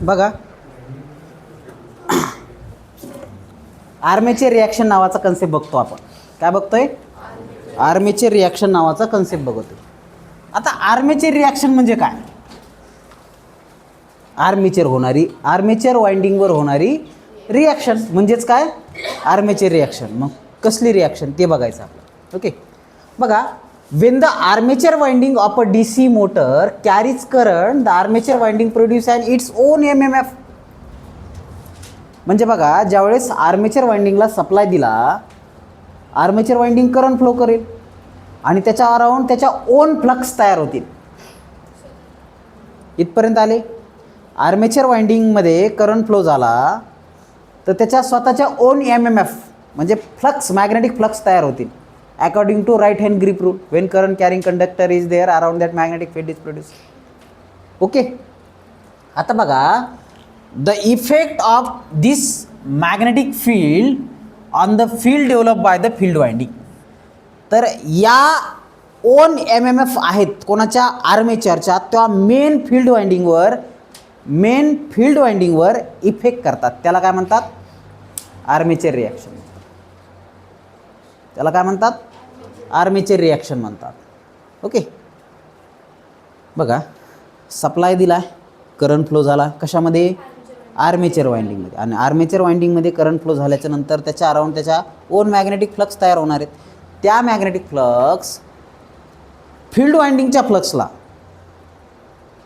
बघा, armature reaction नावाचा concept बघतो आपण. काय बघतोय? आर्मेचर रिॲक्शन नावाचा कन्सेप्ट बघतोय. आता आर्मेचर रिॲक्शन म्हणजे काय? आर्मेचर वाइंडिंगवर होणारी रिॲक्शन म्हणजेच काय? Armature reaction. मग कसली रिॲक्शन ते बघायचं आपलं. ओके, बघा, when the armature winding of a DC motor carries current, the armature winding produces its own MMF. म्हणजे बघा, ज्यावेळेस आर्मेचर वाइंडिंगला सप्लाय दिला, आर्मेचर वाइंडिंग करंट फ्लो करेल आणि त्याच्या अराउंड त्याच्या ओन फ्लक्स तयार होतील. इथपर्यंत आले. आर्मेचर वाइंडिंगमध्ये करंट फ्लो झाला तर त्याच्या स्वतःच्या ओन MMF म्हणजे फ्लक्स, मॅग्नेटिक फ्लक्स तयार होतील. According to right hand grip rule, when current carrying conductor is there, around that magnetic field is produced. Okay. आता बघा, the effect of this magnetic field on the field developed by the field winding. तर या on MMF आहेत कोणाच्या? आर्मेचरच्या. त्या main field वाइंडिंगवर effect करतात. त्याला काय म्हणतात? Armature reaction. त्याला काय म्हणतात? आर्मेचर रिॲक्शन म्हणतात. ओके, बघा, सप्लाय दिला, करंट फ्लो झाला कशामध्ये? आर्मेचर वाइंडिंगमध्ये. आणि आर्मेचर वाइंडिंगमध्ये करंट फ्लो झाल्याच्या नंतर त्याच्या अराउंड त्याच्या ओन मॅग्नेटिक फ्लक्स तयार होणार आहेत. त्या मॅग्नेटिक फ्लक्स फील्ड वाइंडिंगच्या फ्लक्सला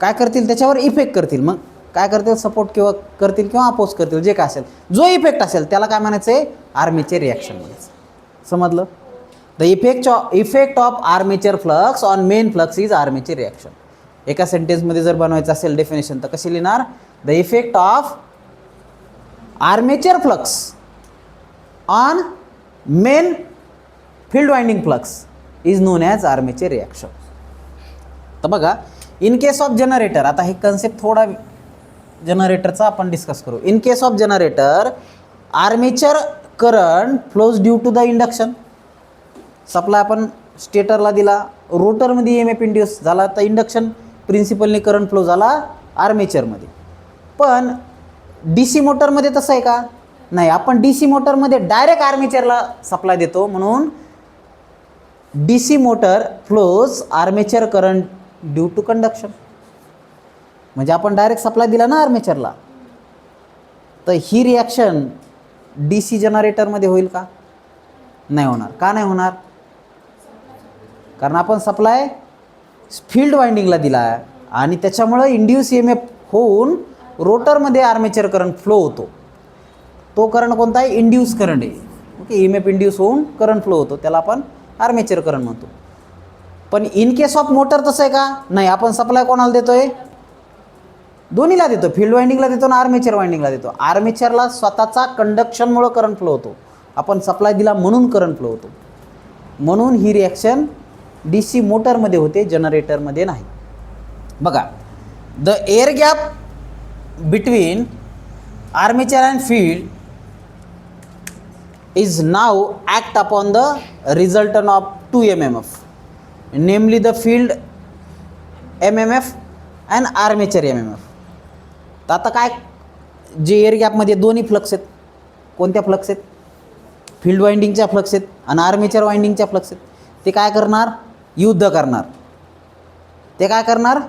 काय करतील? त्याच्यावर इफेक्ट करतील. मग काय करतील? सपोर्ट किंवा करतील किंवा अपोज करतील, जे काय असेल, जो इफेक्ट असेल त्याला काय म्हणायचं आहे? आर्मेचर रिॲक्शन म्हणायचं. समजलं? The effect of armature flux on main flux is armature reaction. एका सेंटेन्समध्ये जर बनवायचं असेल डेफिनेशन तर कशी लिहिणार? The effect of armature flux on main field winding flux is non as armature reaction. तर बघा, इन केस ऑफ जनरेटर, आता हे कन्सेप्ट थोडा जनरेटरचा आपण डिस्कस करू. In case of generator, armature current flows due to the induction. Supply आपण स्टेटरला दिला, रोटरमध्ये EMF इंड्यूस झाला, तर इंडक्शन प्रिन्सिपलने करंट फ्लो झाला आर्मेचरमध्ये. पण DC मोटरमध्ये तसं आहे का? नाही. आपण DC मोटरमध्ये डायरेक्ट आर्मेचरला सप्लाय देतो, म्हणून DC motor flows armature current due to conduction. म्हणजे आपण डायरेक्ट सप्लाय दिला ना आर्मेचरला, तर ही रिॲक्शन DC जनरेटरमध्ये होईल का? नाही होणार. का नाही होणार? कारण आपण सप्लाय फील्ड वाइंडिंगला दिला आहे आणि त्याच्यामुळं इंड्यूस EMF होऊन रोटरमध्ये आर्मेचर करंट फ्लो होतो. तो करंट कोणता आहे? इंड्यूस करंट आहे. ओके, EMF इंड्यूस होऊन करंट फ्लो होतो, त्याला आपण आर्मेचर करंट म्हणतो. पण इन केस ऑफ मोटर तसं आहे का? नाही. आपण सप्लाय कोणाला देतोय? दोन्हीला देतो, फील्ड वाइंडिंगला देतो आणि आर्मेचर वाइंडिंगला देतो. आर्मेचरला स्वतःचा कंडक्शनमुळं करंट फ्लो होतो, आपण सप्लाय दिला म्हणून करंट फ्लो होतो. म्हणून ही रिॲक्शन DC मोटरमध्ये होते, जनरेटरमध्ये नाही. बघा, the air gap between armature and field is now act upon the resultant of 2 MMF, namely the field MMF and armature MMF. तर आता काय, जे एअर गॅपमध्ये दोन्ही फ्लक्स आहेत, कोणत्या फ्लक्स आहेत? फील्ड वाइंडिंगच्या फ्लक्स आहेत आणि आर्मेचर वाइंडिंगच्या फ्लक्स आहेत. ते काय करणार? युद्ध करणार. ते काय करणार?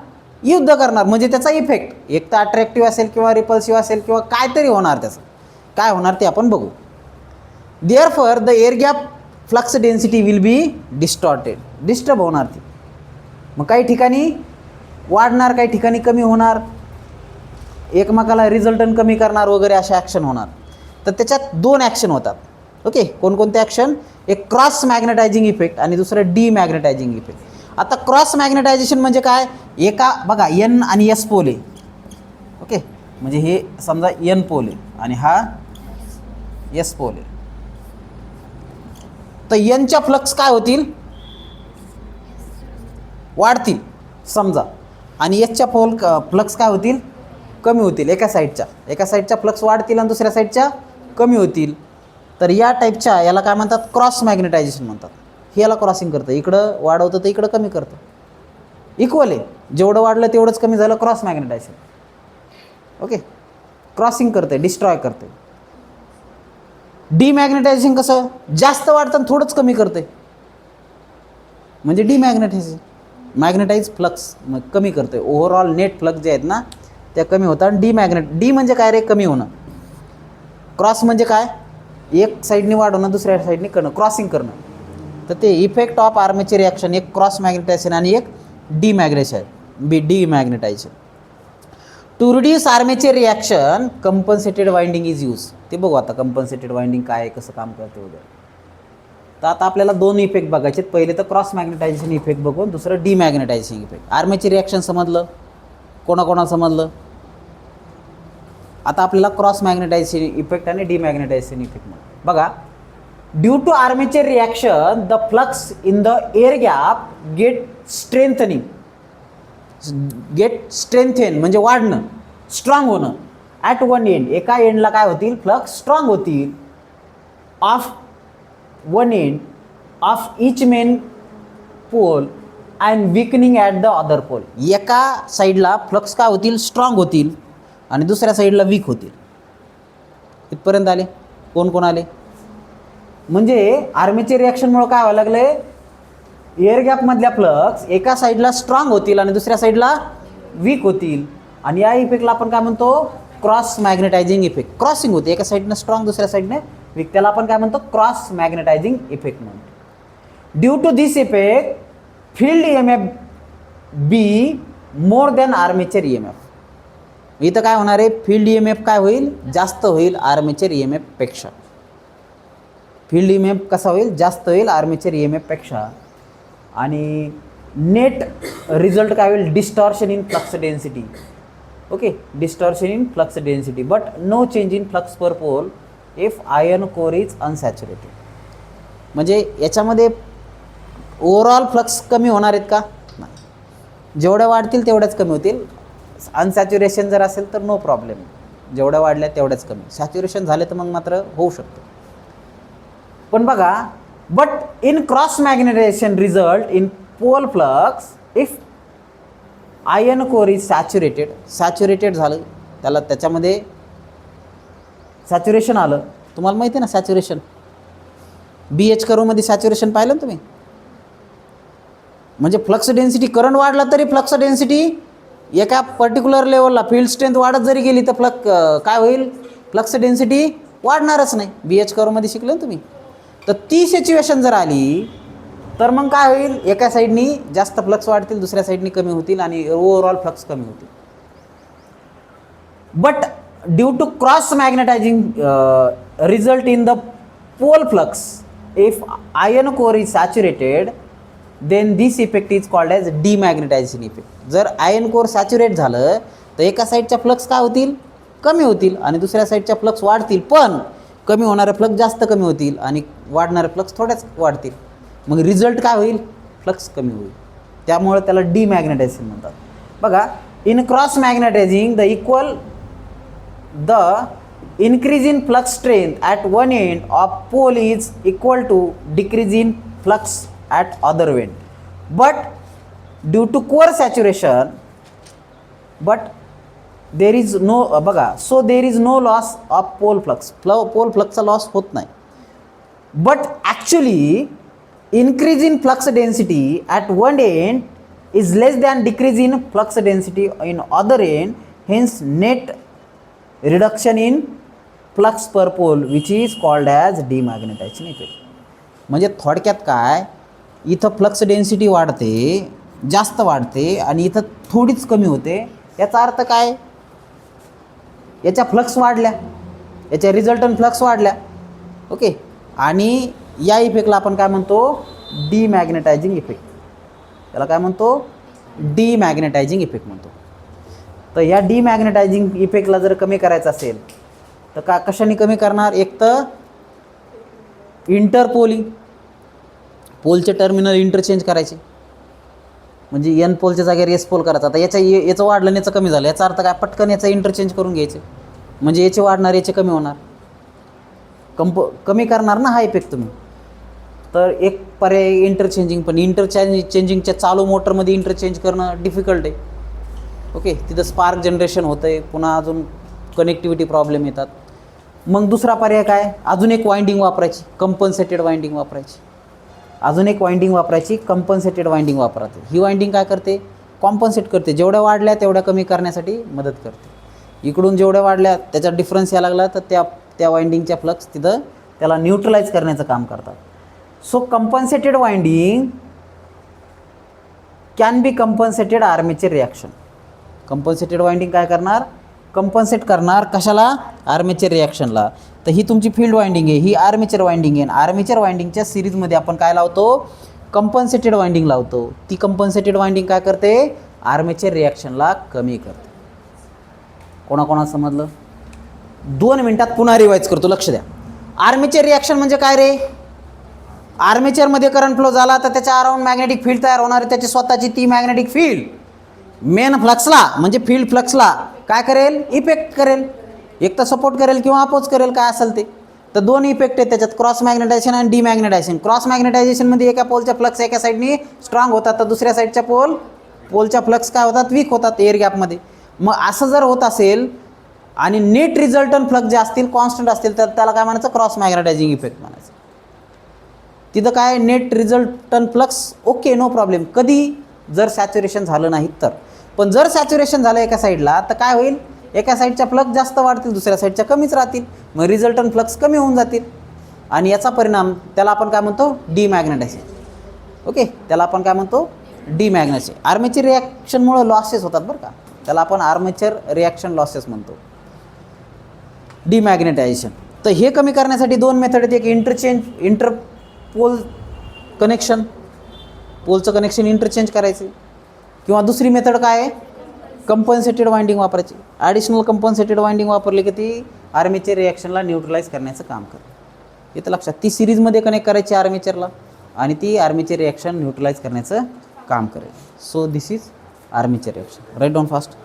युद्ध करणार. म्हणजे त्याचा इफेक्ट एक तर अट्रॅक्टिव्ह असेल किंवा रिपल्सिव्ह असेल किंवा काहीतरी होणार. त्याचं काय होणार ते आपण बघू. Therefore the air gap flux density will be distorted. Disturb होणार ती. मग काही ठिकाणी वाढणार, काही ठिकाणी कमी होणार, एकमेकाला रिझल्टंट कमी करणार वगैरे अशा ॲक्शन होणार. तर त्याच्यात 2 ॲक्शन होतात. ओके, कोणकोणते ॲक्शन? एक क्रॉस मॅग्नेटायझिंग इफेक्ट आणि दुसरं डीमॅग्नेटायझिंग इफेक्ट. आता क्रॉस मॅग्नेटायझेशन म्हणजे काय? एका बघा N आणि S पोल आहे. ओके, म्हणजे हे समजा N पोल आहे आणि हा S पोल आहे. तर Nच्या फ्लक्स काय होतील? वाढतील समजा, आणि Sच्या फ्लक्स काय होतील? कमी होतील. एका साईडच्या फ्लक्स वाढतील आणि दुसऱ्या साईडच्या कमी होतील. तर या टाईपच्या याला काय म्हणतात? क्रॉस मॅग्नेटायझेशन म्हणतात. हे याला क्रॉसिंग करतं, इकडं वाढवतं तर इकडं कमी करतं. इक्वल आहे, जेवढं वाढलं तेवढंच कमी झालं, क्रॉस मॅग्नेटायझेशन. ओके, क्रॉसिंग करते, डिस्ट्रॉय करते. डिमॅग्नेटायझेशन कसं जास्त वाढतं आणि थोडंच कमी करते, म्हणजे डिमॅग्नेटायझेशन. मॅग्नेटाइज फ्लक्स मग कमी करते, ओव्हरऑल नेट फ्लक्स जे आहेत ना त्या कमी होतात. डी म्हणजे काय रे, कमी होणं. क्रॉस म्हणजे काय, एक साईडने वाढवणं दुसऱ्या साईडने करणं, क्रॉसिंग करणं. तर ते इफेक्ट ऑफ आर्मेचर रिॲक्शन, एक क्रॉस मॅग्नेटायझेशन आणि एक demagnetization. To reduce armature reaction compensated winding is use. ते बघू आता कंपन्सेटेड वाइंडिंग काय, कसं काम करते वगैरे. तर आता आपल्याला दोन इफेक्ट बघायचे. पहिले तर क्रॉस मॅग्नेटायझेशन इफेक्ट बघून, दुसरं डिमॅग्नेटायझेशन इफेक्ट. आर्मेचर रिॲक्शन समजलं, कोणाकोणा समजलं. आता आपल्याला क्रॉस मॅग्नेटायझेशन इफेक्ट आणि डिमॅग्नेटायझेशन इफेक्ट बघा. Due to armature reaction the flux in the air gap get strengthen म्हणजे वाढणं, स्ट्रॉंग होणं. ॲट वन एंड, एका एंडला काय होतील, फ्लक्स स्ट्रॉंग होतील. Of one end of each main pole and weakening at the other pole. एका साईडला फ्लक्स काय होतील, स्ट्रॉंग होतील आणि दुसऱ्या साईडला वीक होतील. इथपर्यंत आले, कोण कोण आले. म्हणजे आर्मेचर रिॲक्शनमुळे काय व्हायला लागले, एअर गॅपमधल्या फ्लक्स एका साईडला स्ट्रॉंग होतील आणि दुसऱ्या साईडला वीक होतील. आणि या इफेक्टला आपण काय म्हणतो, क्रॉस मॅग्नेटायझिंग इफेक्ट. क्रॉसिंग होते, एका साईडनं स्ट्रॉंग दुसऱ्या साईडने वीक, त्याला आपण काय म्हणतो, क्रॉस मॅग्नेटायझिंग इफेक्ट म्हणतो. Due to this effect field EMF be more than armature EMF. इथं काय होणार आहे, फील्ड EMF काय होईल, जास्त होईल आर्मेचर EMF पेक्षा. फील्ड EMF कसा होईल, जास्त होईल आर्मेचर EMF पेक्षा. आणि नेट रिझल्ट काय होईल, distortion in flux density. Okay, distortion in flux density but no change in flux per pole if iron core is unsaturated. म्हणजे याच्यामध्ये ओव्हरऑल फ्लक्स कमी होणार आहेत का, नाही. जेवढ्या वाढतील तेवढ्याच कमी होतील. अनसॅच्युरेशन जर असेल तर नो प्रॉब्लेम, जेवढ्या वाढल्या तेवढ्याच कमी. सॅच्युरेशन झाले तर मग मात्र होऊ शकतं. पण बघा, but in cross magnetization result in pole flux if iron core is saturated झालं, त्याला त्याच्यामध्ये सॅच्युरेशन आलं. तुम्हाला माहिती आहे ना सॅच्युरेशन, BH कर्वमध्ये सॅच्युरेशन पाहिलं ना तुम्ही. म्हणजे फ्लक्स डेन्सिटी, करंट वाढला तरी फ्लक्स डेन्सिटी एका पर्टिक्युलर लेवलला, फील्ड स्ट्रेंथ वाढत जरी गेली तर काय होईल, फ्लक्स डेन्सिटी वाढणारच नाही. BH कर्वमध्ये शिकलं ना तुम्ही. तर ती सिच्युएशन जर आली तर मग काय होईल, एका साईडनी जास्त फ्लक्स वाढतील, दुसऱ्या साईडनी कमी होतील आणि ओव्हरऑल फ्लक्स कमी होतील. But due to cross magnetizing result in the pole flux if iron core is saturated then this effect is called as demagnetization effect. जर आयर्न कोर सॅच्युरेट झालं तर एका साईडच्या फ्लक्स काय होतील, कमी होतील आणि दुसऱ्या साईडच्या फ्लक्स वाढतील. पण कमी होणारे फ्लक्स जास्त कमी होतील आणि वाढणारे फ्लक्स थोड्याच वाढतील. मग रिझल्ट काय होईल, फ्लक्स कमी होईल. त्यामुळे त्याला डिमॅग्नेटायझेशन म्हणतात. बघा, in cross magnetising the increase in flux strength at one end of pole is equal to decrease in flux at other end. But due to core saturation, but there is no बघा, so there is no loss of pole flux. Pole flux चा loss होत नाही. But actually increase in flux density at one end is less than decrease in flux density in other end. Hence net reduction in flux per pole which is called as demagnetization effect. म्हणजे थोडक्यात काय, इथं flux density वाढते, जास्त वाढते आणि इथं थोडीच कमी होते. याचा अर्थ काय, याच्या फ्लक्स वाढल्या, याच्या रिझल्टंट फ्लक्स वाढल्या. ओके, आणि या इफेक्टला आपण काय म्हणतो, डिमॅग्नेटायझिंग इफेक्ट. त्याला काय म्हणतो, डिमॅग्नेटायझिंग इफेक्ट म्हणतो. तर या डिमॅग्नेटायझिंग इफेक्टला जर कमी करायचं असेल तर कशाने कमी करणार, एक तर इंटरपोलिंग, पोलचे टर्मिनल इंटरचेंज करायचे. म्हणजे एन पोलच्या जागेवर एस पोल करायचा. आता याचं वाढलं आणि याचं कमी झालं, याचा अर्थ काय, पटकन याचं इंटरचेंज करून घ्यायचे. म्हणजे याचे वाढणार, याचे कमी होणार, कमी करणार ना हा इफेक्ट तुम्ही. तर एक पर्याय इंटरचेंजिंग, पण इंटरचेंजिंगच्या चालू मोटरमध्ये इंटरचेंज करणं डिफिकल्ट आहे. ओके, तिथं स्पार्क जनरेशन होतं आहे, पुन्हा अजून कनेक्टिव्हिटी प्रॉब्लेम येतात. मग दुसरा पर्याय काय, अजून एक वाइंडिंग वापरायची, कंपन्सेटेड वाइंडिंग वापरायची. अजून एक वाइंडिंग वापरायची, कंपन्सेटेड वाइंडिंग वापरायची. ही वाइंडिंग काय करते, कॉम्पन्सेट करते, जेवढ्या वाढल्या तेवढ्या कमी करण्यासाठी मदत करते. इकडून जेवढ्या वाढल्या त्याच्यात डिफरन्स यायला लागला तर त्या वाइंडिंगच्या फ्लक्स तिथं त्याला न्यूट्रलाइज करण्याचं काम करतात. So compensated winding can be compensated armature reaction. Compensated winding काय करणार, कंपन्सेट करणार कशाला, आर्मेचर रिॲक्शनला. तर ही तुमची फील्ड वाइंडिंग आहे, ही आर्मेचर वाइंडिंग आहे. आर्मेचर वाइंडिंगच्या सिरीजमध्ये आपण काय लावतो, कंपन्सेटेड वाइंडिंग लावतो. ती कंपन्सेटेड वाइंडिंग काय करते, आर्मेचर रिॲक्शनला कमी करते. कोणाकोणा समजलं? 2 मिनिटात पुन्हा रिवाइज करतो, लक्ष द्या. आर्मेचर रिॲक्शन म्हणजे काय रे, आर्मेचरमध्ये करंट फ्लो झाला तर त्याच्या अराउंड मॅग्नेटिक फील्ड तयार होणार आहे. त्याची स्वतःची ती मॅग्नेटिक फील्ड मेन फ्लक्सला म्हणजे फील्ड फ्लक्सला काय करेल, इफेक्ट करेल. एक तर सपोर्ट करेल किंवा अपोज करेल, काय असेल ते. तर 2 इफेक्ट आहेत त्याच्यात, क्रॉस मॅग्नेटायझेशन आणि डिमॅग्नेटायझेशन. क्रॉस मॅग्नेटायझेशनमध्ये एका पोलच्या फ्लक्स एका साईडनी स्ट्रॉंग होतात तर दुसऱ्या साईडच्या पोलच्या फ्लक्स काय होतात, वीक होतात एअर गॅपमध्ये. मग असं जर होत असेल आणि नेट रिझल्टंट फ्लक्स जे असतील कॉन्स्टंट असतील तर त्याला काय म्हणायचं, क्रॉस मॅग्नेटायझिंग इफेक्ट म्हणायचं. तिथं काय net resultant flux okay, no problem. कधी, जर सॅच्युरेशन झालं नाही तर. पण जर सॅच्युरेशन झालं एका साईडला तर काय होईल, एका साईडच्या फ्लक्स जास्त वाढतील, दुसऱ्या साईडच्या कमीच राहतील. मग रिझल्टंट फ्लक्स कमी होऊन जातील आणि याचा परिणाम त्याला आपण काय म्हणतो, डिमॅग्नेटायझेशन. ओके, त्याला आपण काय म्हणतो, डिमॅग्नेटायझेशन. आर्मेचर रिॲक्शनमुळे लॉसेस होतात बरं का, त्याला आपण आर्मेचर रिॲक्शन लॉसेस म्हणतो, डिमॅग्नेटायझेशन. तर हे कमी करण्यासाठी 2 मेथड आहेत. एक इंटरपोल कनेक्शन, पोलचं कनेक्शन इंटरचेंज करायचं, किंवा दुसरी मेथड काय आहे, कंपन्सेटेड वाइंडिंग वापरायची. ॲडिशनल कंपन्सेटेड वाइंडिंग वापरली की ती आर्मेचर रिॲक्शनला न्यूट्रलाइज करण्याचं काम करते. येतं लक्षात, ती सिरीजमध्ये कनेक्ट करायची आर्मेचरला आणि ती आर्मेचर रिॲक्शन न्यूट्रलाइज करण्याचं काम करेल. So this is armature reaction. Write down fast.